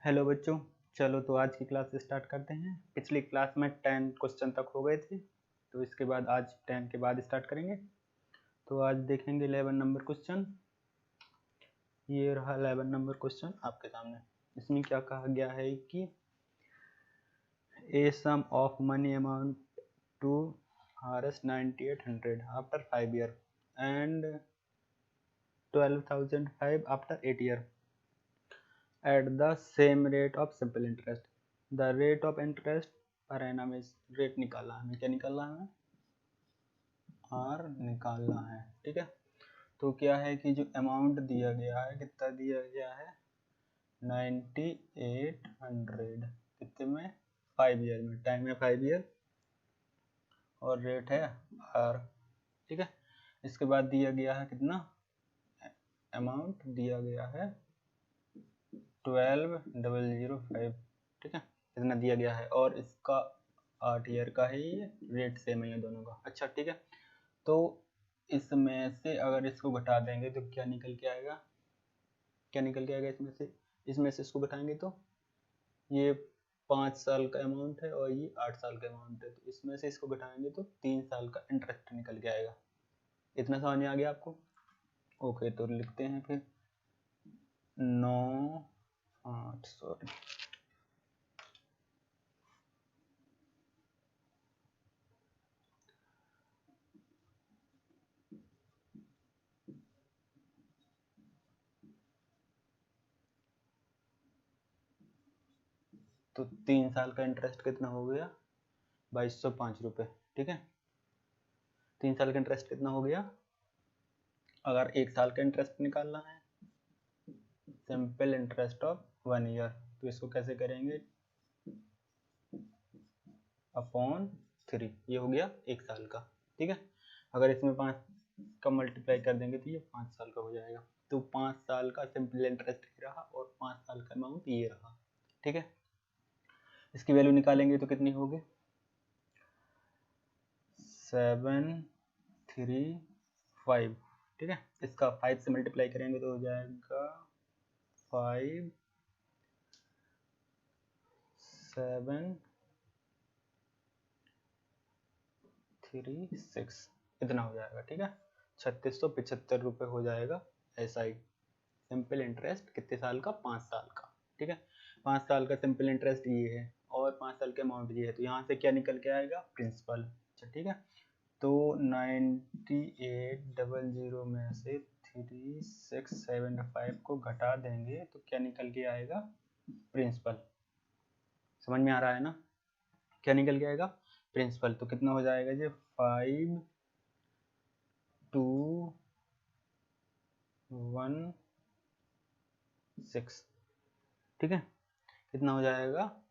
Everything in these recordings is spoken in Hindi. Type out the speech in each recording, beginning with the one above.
हेलो बच्चों, चलो तो आज की क्लास स्टार्ट करते हैं। पिछली क्लास में 10 क्वेश्चन तक हो गए थे, तो इसके बाद आज 10 के बाद स्टार्ट करेंगे। तो आज देखेंगे 11 नंबर क्वेश्चन। ये रहा 11 नंबर क्वेश्चन आपके सामने। इसमें क्या कहा गया है कि a sum of money amount to Rs 9800 after 5 year and 12,005 after 8 year at the same rate of simple interest. The rate of interest per annum is rate निकालना है हमें। क्या निकालना है हमें? R निकालना है। ठीक है, तो क्या है कि जो अमाउंट दिया गया है, कितना दिया गया है 9800, कितने में 5 ईयर में, टाइम है 5 ईयर और रेट है R। ठीक है, इसके बाद दिया गया है कितना अमाउंट दिया गया है 12,005। ठीक है, इतना दिया गया है और इसका 8 ईयर का है, ये रेट सेम है दोनों का। अच्छा ठीक है, तो इसमें से अगर इसको घटा देंगे तो क्या निकल के आएगा? क्या निकल के आएगा इसमें से इसको घटाएंगे तो ये 5 साल का अमाउंट है और ये 8 साल का अमाउंट है, तो इसमें से इसको घटाएंगे तो 3 साल का इंटरेस्ट निकल के आएगा। इतना समझ में आ गया आपको? ओके, तो लिखते हैं फिर 9 सॉरी तो 3 साल का इंटरेस्ट कितना हो गया 2205 रुपये। ठीक है, 3 साल का इंटरेस्ट कितना हो गया? अगर 1 साल का इंटरेस्ट निकालना है, सिंपल इंटरेस्ट ऑफ 1 ईयर, तो इसको कैसे करेंगे? अपॉन 3, ये हो गया 1 साल का। ठीक है, अगर इसमें 5 का मल्टीप्लाई कर देंगे तो ये 5 साल का हो जाएगा। तो 5 साल का सिंपल इंटरेस्ट ये रहा और 5 साल का अमाउंट ये रहा। ठीक है, इसकी वैल्यू निकालेंगे तो कितनी होगी? 735। ठीक है, इसका 5 से मल्टीप्लाई करेंगे तो हो जाएगा 5 7 3 6, इतना हो जाएगा। ठीक है, 3675 रुपये हो जाएगा SI सिंपल इंटरेस्ट। कितने साल का? 5 साल का। ठीक है, 5 साल का सिंपल इंटरेस्ट ये है और 5 साल का अमाउंट ये है, तो यहाँ से क्या निकल के आएगा? प्रिंसिपल। अच्छा ठीक है, तो 9800 में से 3675 को घटा देंगे तो क्या निकल के आएगा? प्रिंसिपल। समझ में आ रहा है ना? क्या निकल के आएगा? प्रिंसिपल। तो कितना हो जाएगा जी? 5216। ठीक है, कितना हो जाएगा?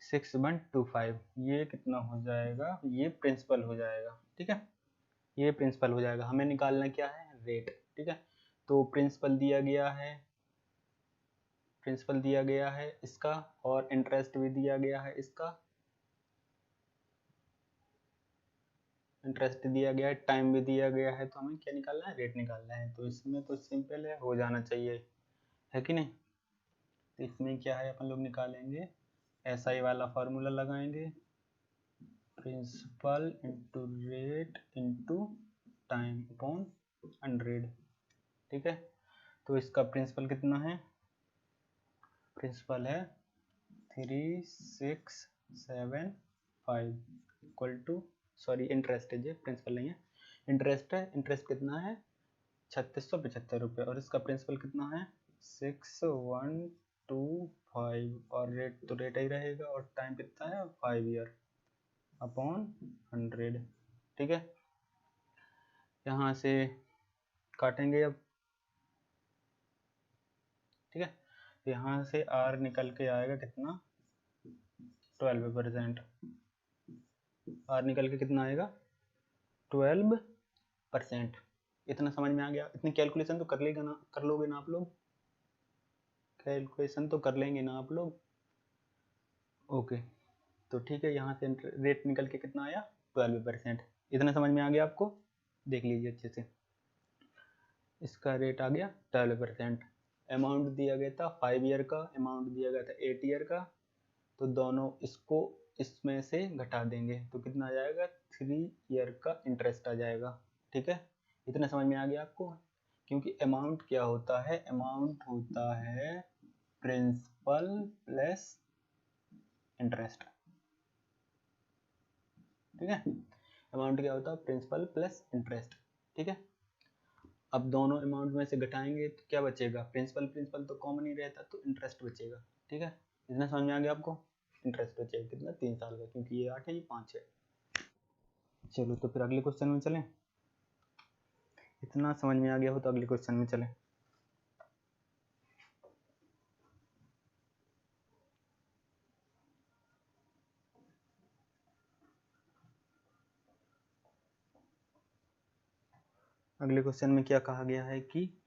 6125। ये कितना हो जाएगा? ये प्रिंसिपल हो जाएगा। ठीक है, ये प्रिंसिपल हो जाएगा। हमें निकालना क्या है? रेट। ठीक है, तो प्रिंसिपल दिया गया है, प्रिंसिपल दिया गया है इसका और इंटरेस्ट भी दिया गया है इसका, इंटरेस्ट दिया गया है, टाइम भी दिया गया है, तो हमें क्या निकालना है? रेट निकालना है। तो इसमें तो सिंपल है, हो जाना चाहिए, है कि नहीं? तो इसमें क्या है, अपन लोग निकालेंगे SI वाला फार्मूला लगाएंगे, principal into rate into time upon 100। ठीक है, तो इसका प्रिंसिपल कितना है? प्रिंसिपल है 3675 इक्वल टू, सॉरी इंटरेस्ट है, ये प्रिंसिपल नहीं है, इंटरेस्ट है। इंटरेस्ट कितना है? 3675 रुपये और इसका प्रिंसिपल कितना है? 6125 और रेट तो रेट ही रहेगा और टाइम कितना है? 5 ईयर अपॉन 100। ठीक है, यहाँ से काटेंगे अब। ठीक है, यहाँ से R निकल के आएगा कितना? 12%। R निकल के कितना आएगा? 12%। इतना समझ में आ गया? इतनी कैलकुलेशन तो कर लेगा ना, कर लोगे ना आप लोग? कैलकुलेशन तो कर लेंगे ना आप लोग? ओके, तो ठीक है, यहाँ से रेट निकल के कितना आया? 12%। इतना समझ में आ गया आपको? देख लीजिए अच्छे से, इसका रेट आ गया 12%। अमाउंट दिया गया था 5 ईयर का, अमाउंट दिया गया था 8 ईयर का, तो दोनों इसको इसमें से घटा देंगे तो कितना आ जाएगा, 3 ईयर का इंटरेस्ट आ जाएगा। ठीक है, इतना समझ में आ गया आपको। क्योंकि अमाउंट क्या होता है, अमाउंट होता है प्रिंसिपल प्लस इंटरेस्ट। ठीक है, अमाउंट क्या होता है, प्रिंसिपल प्लस इंटरेस्ट। ठीक है, अब दोनों अमाउंट में से घटाएंगे तो क्या बचेगा, प्रिंसिपल प्रिंसिपल तो कॉमन ही रहता, तो इंटरेस्ट बचेगा। ठीक है, इतना समझ में आ गया आपको। इंटरेस्ट बचेगा कितना, 3 साल का, क्योंकि ये 8 है ये 5 है। चलो तो फिर अगले क्वेश्चन में चलें। इतना समझ में आ गया हो तो अगले क्वेश्चन में चलें। अगले क्वेश्चन में क्या कहा गया है कि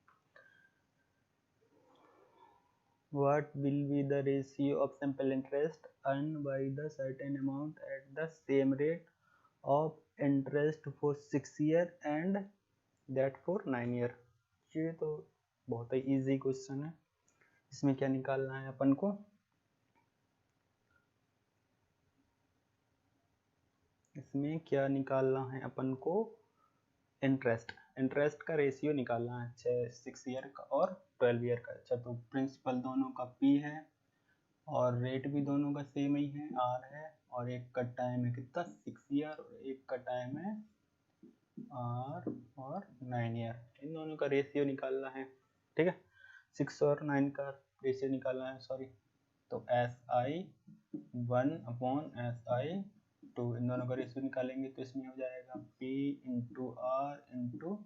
what will be the ratio of simple interest earned by the certain amount at the same rate of interest for 6 year and that for 9 year। ये तो बहुत ही इजी क्वेश्चन है। इसमें क्या निकालना है अपन को, इसमें क्या निकालना है अपन को, इंटरेस्ट का रेशियो निकालना है 6 ईयर का और 12 ईयर का। अच्छा, तो प्रिंसिपल दोनों का P है और रेट भी दोनों का सेम ही है, R है, और एक का टाइम है कितना, 6 ईयर, और एक का टाइम है R और 9 ईयर। इन दोनों का रेशियो निकालना है। ठीक है, 6 और 9 का रेशियो निकालना है, सॉरी। तो SI 1/SI 2, इन दोनों का रेशियो निकालेंगे तो इसमें हो जाएगा P इंटू R इंटू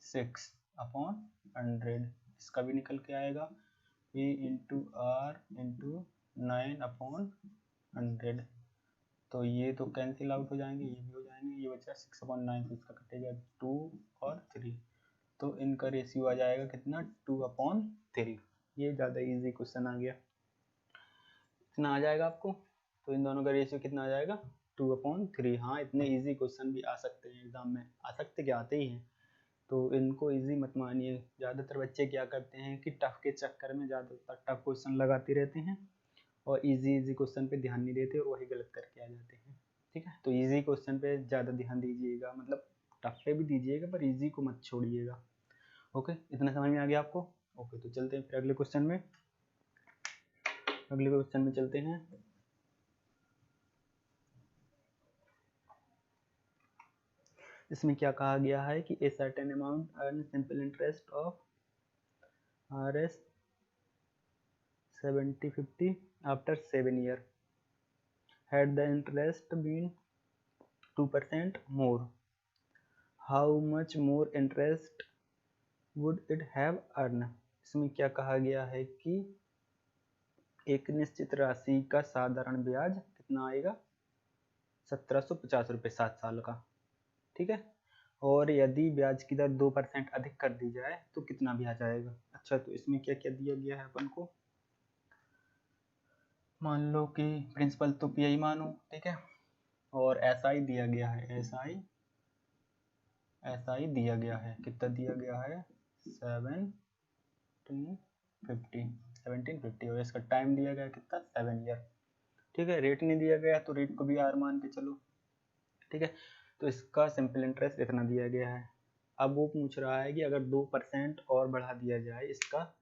6/100। इसका भी निकल के आएगा P इंटू R इंटू 9/100। तो ये तो कैंसिल आउट हो जाएंगे, ये भी हो जाएंगे, ये बचा 6/9, तो इसका कटेगा 2 और 3, तो इनका रेशियो आ जाएगा कितना, 2/3। ये ज़्यादा इजी क्वेश्चन आ गया, इतना आ जाएगा आपको। तो इन दोनों का रेशियो कितना आ जाएगा, 2/3। हाँ, इतने इजी क्वेश्चन भी आ सकते हैं एग्जाम में, आ सकते क्या, आते ही हैं, तो इनको इजी मत मानिए। ज़्यादातर बच्चे क्या करते हैं कि टफ के चक्कर में ज़्यादातर टफ क्वेश्चन लगाते रहते हैं और इजी क्वेश्चन पे ध्यान नहीं देते और वही गलत करके आ जाते हैं। ठीक है, तो इजी क्वेश्चन पे ज़्यादा ध्यान दीजिएगा, मतलब टफ पे भी दीजिएगा पर इजी को मत छोड़िएगा। ओके, इतना समझ में आ गया आपको। ओके, तो चलते हैं फिर अगले क्वेश्चन में। अगले क्वेश्चन में चलते हैं। इसमें क्या कहा गया है कि a certain amount earn simple interest of RS 70/50 after 7 years had the interest been 2% more, how much more interest would it have earned। इसमें क्या कहा गया है कि एक निश्चित राशि का साधारण ब्याज कितना आएगा, 1750 रुपये 7 साल का। ठीक है, और यदि ब्याज की दर 2% अधिक कर दी जाए तो कितना ब्याज आएगा। अच्छा, तो इसमें क्या क्या दिया गया है अपन को, मान लो कि प्रिंसिपल तो PI मानो, ठीक है, और SI दिया गया है, SI दिया गया है, कितना दिया गया है, 1750, और इसका टाइम दिया गया कितना, 7 ईयर। ठीक है, रेट नहीं दिया गया तो रेट को भी R मान के चलो। ठीक है, तो इसका सिंपल इंटरेस्ट इतना दिया गया है। अब वो पूछ रहा है कि अगर 2% और बढ़ा दिया जाए, इसका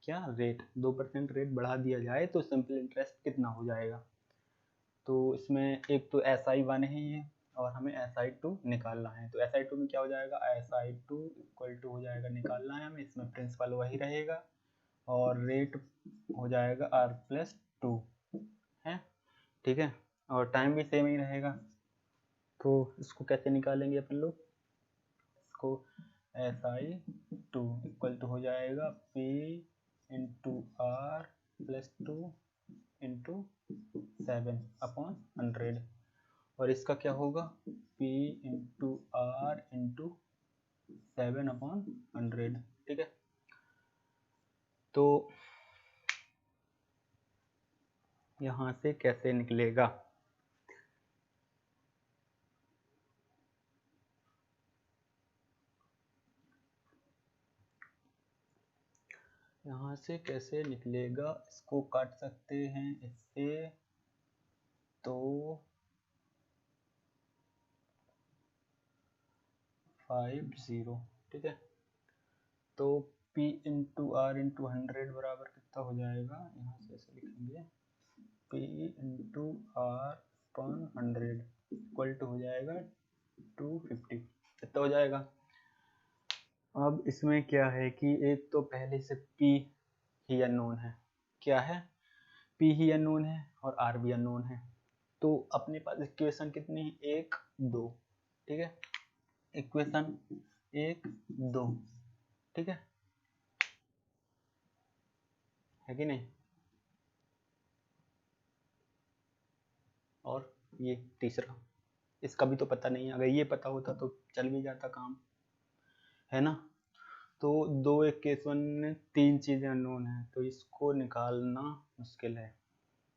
क्या रेट, 2% रेट बढ़ा दिया जाए तो सिंपल इंटरेस्ट कितना हो जाएगा। तो इसमें एक तो SI1 है ये, और हमें SI2 निकालना है। तो SI2 में क्या हो जाएगा, SI2 इक्वल टू हो जाएगा, निकालना है हमें, इसमें प्रिंसिपल वही रहेगा और रेट हो जाएगा R+2 है। ठीक है, और टाइम भी सेम ही रहेगा। तो इसको कैसे निकालेंगे अपन लोग, इसको SI2 इक्वल टू हो जाएगा P इंटू R+2 इंटू 7/100, और इसका क्या होगा, P इंटू R इंटू 7/100। ठीक है, तो यहाँ से कैसे निकलेगा, यहाँ से कैसे निकलेगा, इसको काट सकते हैं इससे, तो 50, ठीक है। तो P इंटू आर इंटू 100 बराबर कितना हो जाएगा, यहाँ से ऐसे लिखेंगे P into R upon 100 equal to हो जाएगा 250, कितना हो जाएगा। अब इसमें क्या है कि एक तो पहले से P ही अननोन है, क्या है, P ही अननोन है और R भी अननोन है। तो अपने पास इक्वेशन कितनी है, 1 2, ठीक है, इक्वेशन 1 2, ठीक है कि नहीं। और ये तीसरा, इसका भी तो पता नहीं है, अगर ये पता होता तो चल भी जाता काम, है ना। तो 2 इक्वेशन में 3 चीज़ें अननोन है, तो इसको निकालना मुश्किल है,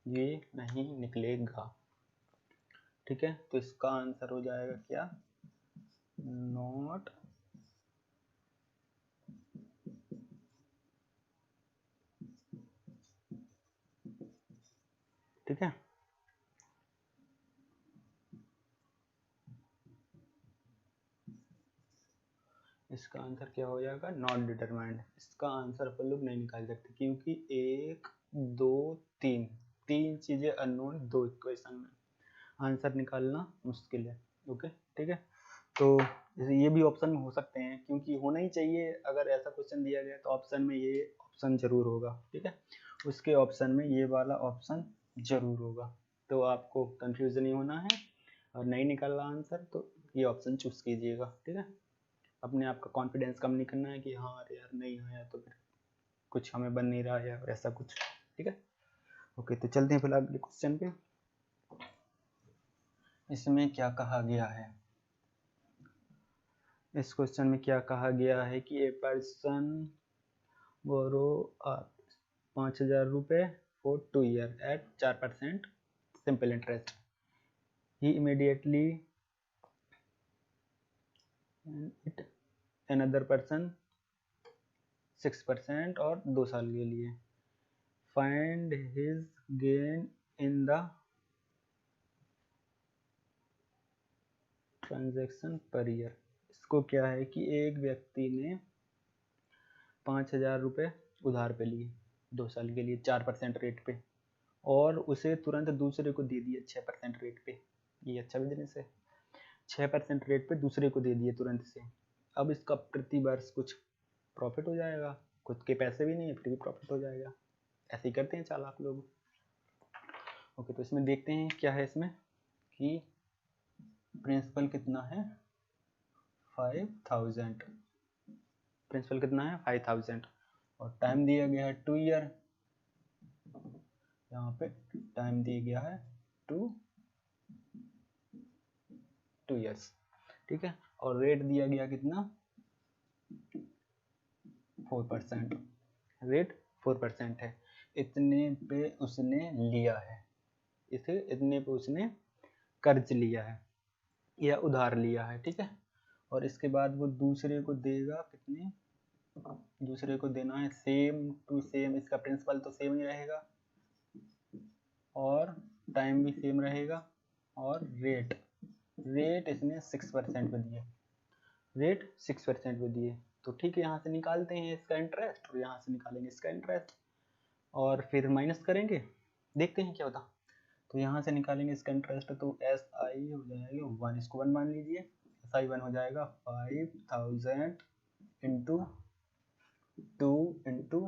ये नहीं निकलेगा, ठीक है। तो इसका आंसर हो जाएगा क्या, नॉट, ठीक है। इसका आंसर क्या हो जाएगा, नॉट डिटरमाइंड। इसका आंसर अपन लोग नहीं निकाल सकते क्योंकि 1 2 3 तीन चीजें अननोन 2 इक्वेशन में, आंसर निकालना मुश्किल है, ओके, ठीक है। तो ये भी ऑप्शन में हो सकते हैं क्योंकि होना ही चाहिए, अगर ऐसा क्वेश्चन दिया गया तो ऑप्शन में ये ऑप्शन जरूर होगा, ठीक है, उसके ऑप्शन में ये वाला ऑप्शन जरूर होगा। तो आपको कंफ्यूजन नहीं होना है, और नहीं निकालना आंसर तो ये ऑप्शन चूज कीजिएगा, ठीक है। अपने आप का कॉन्फिडेंस कम नहीं करना है कि हाँ अरे यार नहीं आया तो फिर कुछ हमें बन नहीं रहा है या ऐसा कुछ, ठीक है। ओके, तो चलते हैं फिलहाल अगले क्वेश्चन पे। इसमें क्या कहा गया है, इस क्वेश्चन में क्या कहा गया है कि ए पर्सन बोरो 5,000 रुपये for 2 year at 4% simple interest, he immediately it another person 6% और 2 साल के लिए, find his gain in the transaction per year. इसको क्या है कि एक व्यक्ति ने 5,000 रुपये उधार पे लिए 2 साल के लिए 4% रेट पे, और उसे तुरंत दूसरे को दे दिए 6% रेट पे, ये अच्छा बिजनेस है, 6% रेट पे दूसरे को दे दिए तुरंत से। अब इसका प्रति वर्ष कुछ प्रॉफिट हो जाएगा, खुद के पैसे भी नहीं है फिर भी प्रॉफिट हो जाएगा, ऐसे ही करते हैं चालाक लोग। ओके, तो इसमें देखते हैं क्या है इसमें कि प्रिंसिपल कितना है 5,000, प्रिंसिपल कितना है 5,000, और टाइम दिया गया है 2 ईयर, यहाँ पे टाइम दिया गया है 2 ईयर्स, ठीक है, और रेट दिया गया कितना 4%, रेट 4% है, इतने पे उसने लिया है, इसे इतने पे उसने कर्ज लिया है या उधार लिया है, ठीक है। और इसके बाद वो दूसरे को देगा कितने, दूसरे को देना है सेम टू सेम, इसका प्रिंसिपल तो सेम ही रहेगा और टाइम भी सेम रहेगा, और रेट इसने 6% पे दिए, रेट 6% पे दिए, तो ठीक है, यहाँ से निकालते हैं इसका इंटरेस्ट और यहाँ से निकालेंगे इसका इंटरेस्ट और फिर माइनस करेंगे, देखते हैं क्या होता। तो यहाँ से निकालेंगे इसका इंटरेस्ट, तो एस आई हो जाएगा 1, इसको 1 मान लीजिए, एस आई 1 हो जाएगा 5,000 इंटू 2 इंटू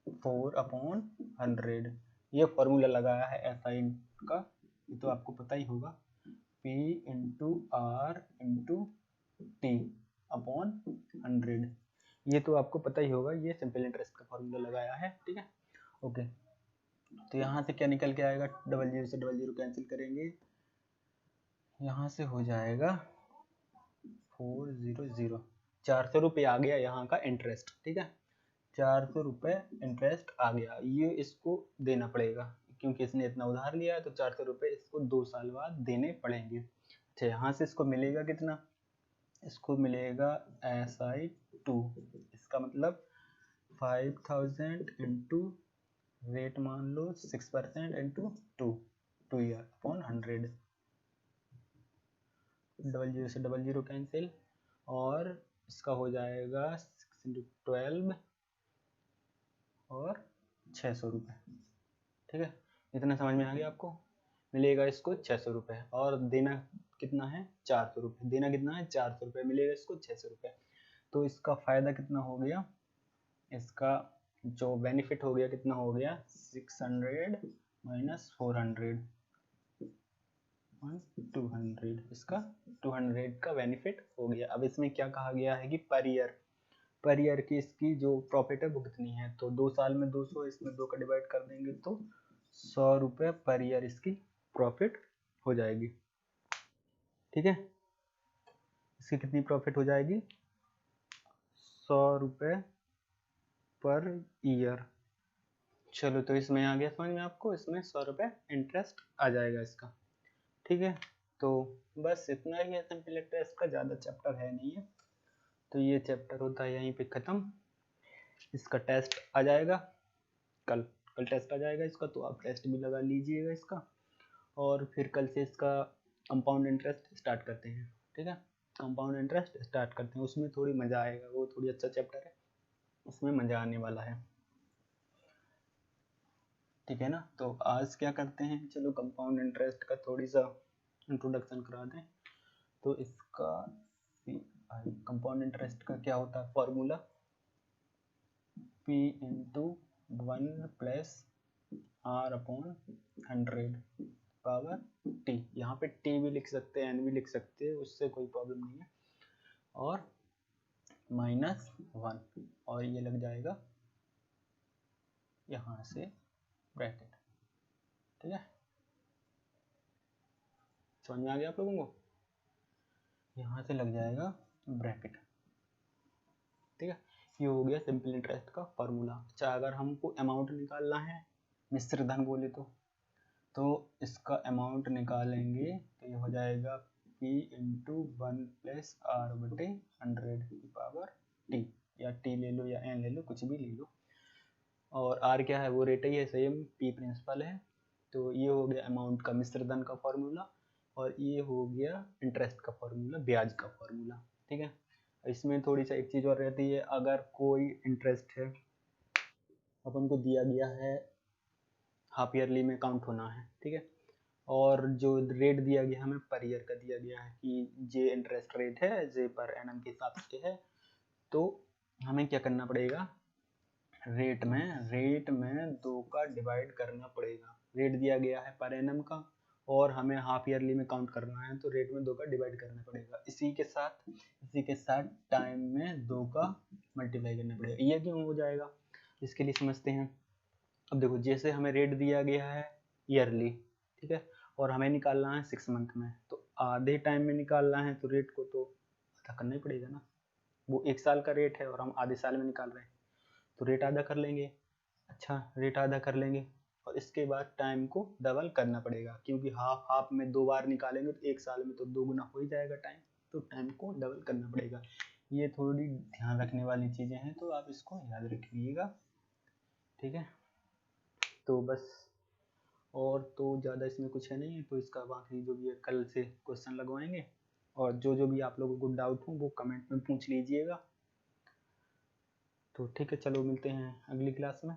4/100, ये फॉर्मूला लगाया है एस आई का, ये तो आपको पता ही होगा, P into R into T upon 100, ये तो आपको पता ही होगा, ये सिंपल इंटरेस्ट का फॉर्मूला लगाया है, ठीक है। ओके, तो यहाँ से क्या निकल के आएगा, 00 से 00 कैंसिल करेंगे, यहाँ से हो जाएगा 400, 400 रुपये आ गया यहाँ का इंटरेस्ट, ठीक है, 400 रुपये इंटरेस्ट आ गया, ये इसको देना पड़ेगा क्योंकि इसने इतना उधार लिया है, तो 400 रुपये इसको 2 साल बाद देने पड़ेंगे। अच्छा, यहाँ से इसको मिलेगा कितना, इसको मिलेगा SI2, इसका मतलब 5000 इंटू रेट मान लो 6% इंटू 2 ईयर अपॉन 100, 00 से 00 कैंसिल, और इसका हो जाएगा 6 इंटू 12 और 600 रुपये। ठीक है, इतना समझ में आ गया आपको। मिलेगा इसको 600 रुपये और देना कितना है 400 रुपये, देना कितना है 400 रुपये, मिलेगा इसको 600 रुपये। तो इसका फ़ायदा कितना हो गया, इसका जो बेनिफिट हो गया कितना हो गया 600 माइनस 400 200, इसका 200 का बेनिफिट हो गया। अब इसमें क्या कहा गया है कि पर ईयर की इसकी जो प्रॉफिट है वो कितनी है, तो 2 साल में 200, इसमें 2 का डिवाइड कर देंगे तो 100 रुपये पर ईयर इसकी प्रॉफिट हो जाएगी। ठीक है, इसकी कितनी प्रॉफिट हो जाएगी 100 रुपये पर ईयर। चलो तो इसमें आ गया समझ में आपको, इसमें 100 रुपये इंटरेस्ट आ जाएगा इसका। ठीक है, तो बस इतना ही है सिंपल इंटरेस्ट का, ज़्यादा चैप्टर है नहीं है। तो ये चैप्टर होता है यहीं पे ख़त्म। इसका टेस्ट आ जाएगा कल टेस्ट आ जाएगा इसका, तो आप टेस्ट भी लगा लीजिएगा इसका, और फिर कल से इसका कंपाउंड इंटरेस्ट स्टार्ट करते हैं। ठीक है, कंपाउंड इंटरेस्ट स्टार्ट करते हैं, उसमें थोड़ी मज़ा आएगा, वो थोड़ी अच्छा चैप्टर है, उसमें मज़ा आने वाला है। ठीक है ना, तो आज क्या करते हैं, चलो कंपाउंड इंटरेस्ट का थोड़ी सा इंट्रोडक्शन करा दें। तो इसका कंपाउंड इंटरेस्ट का क्या होता है formula, P into 1 plus R upon 100 power T। यहाँ पे T भी लिख सकते हैं, N भी लिख सकते हैं, उससे कोई प्रॉब्लम नहीं है, और माइनस 1, और ये लग जाएगा यहाँ से ब्रैकेट। ठीक है, समझ में आ गया आप लोगों को, यहाँ से लग जाएगा ब्रैकेट। ठीक है, ये हो गया सिंपल इंटरेस्ट का फॉर्मूला। अच्छा, अगर हमको अमाउंट निकालना है मिश्र धन बोले तो इसका अमाउंट निकालेंगे तो ये हो जाएगा P इंटू 1 प्लस R बटे 100 पावर T, या T ले लो या N ले लो, कुछ भी ले लो, और R क्या है वो रेट ही है, सेम P प्रिंसिपल है। तो ये हो गया अमाउंट का मिश्र धन का फॉर्मूला, और ये हो गया इंटरेस्ट का फॉर्मूला, ब्याज का फॉर्मूला। ठीक है, इसमें थोड़ी सा एक चीज़ और रहती है, अगर कोई इंटरेस्ट है अपन को दिया गया है हाफ ईयरली में काउंट होना है, ठीक है, और जो रेट दिया गया हमें पर ईयर का दिया गया है कि जे इंटरेस्ट रेट है जे पर एनम के हिसाब से है, तो हमें क्या करना पड़ेगा, रेट में 2 का डिवाइड करना पड़ेगा। रेट दिया गया है पर एनम का और हमें हाफ ईयरली में काउंट करना है, तो रेट में 2 का डिवाइड करना पड़ेगा। इसी के साथ टाइम में 2 का मल्टीप्लाई करना पड़ेगा। ये क्यों हो जाएगा, इसके लिए समझते हैं। अब देखो, जैसे हमें रेट दिया गया है ईयरली, ठीक है, और हमें निकालना है 6 मंथ में, तो आधे टाइम में निकालना है तो रेट को तो आधा करना ही पड़ेगा ना। वो 1 साल का रेट है और हम आधे साल में निकाल रहे हैं, तो रेट आधा कर लेंगे। अच्छा, रेट आधा कर लेंगे और इसके बाद टाइम को डबल करना पड़ेगा, क्योंकि हाफ में 2 बार निकालेंगे तो 1 साल में तो 2 गुना हो ही जाएगा टाइम, तो टाइम को डबल करना पड़ेगा। ये थोड़ी ध्यान रखने वाली चीज़ें हैं, तो आप इसको याद रखिएगा। ठीक है, तो बस, और तो ज़्यादा इसमें कुछ है नहीं, तो इसका बाकी जो भी है कल से क्वेश्चन लगवाएंगे, और जो भी आप लोगों को डाउट हो वो कमेंट में पूछ लीजिएगा। तो ठीक है, चलो मिलते हैं अगली क्लास में।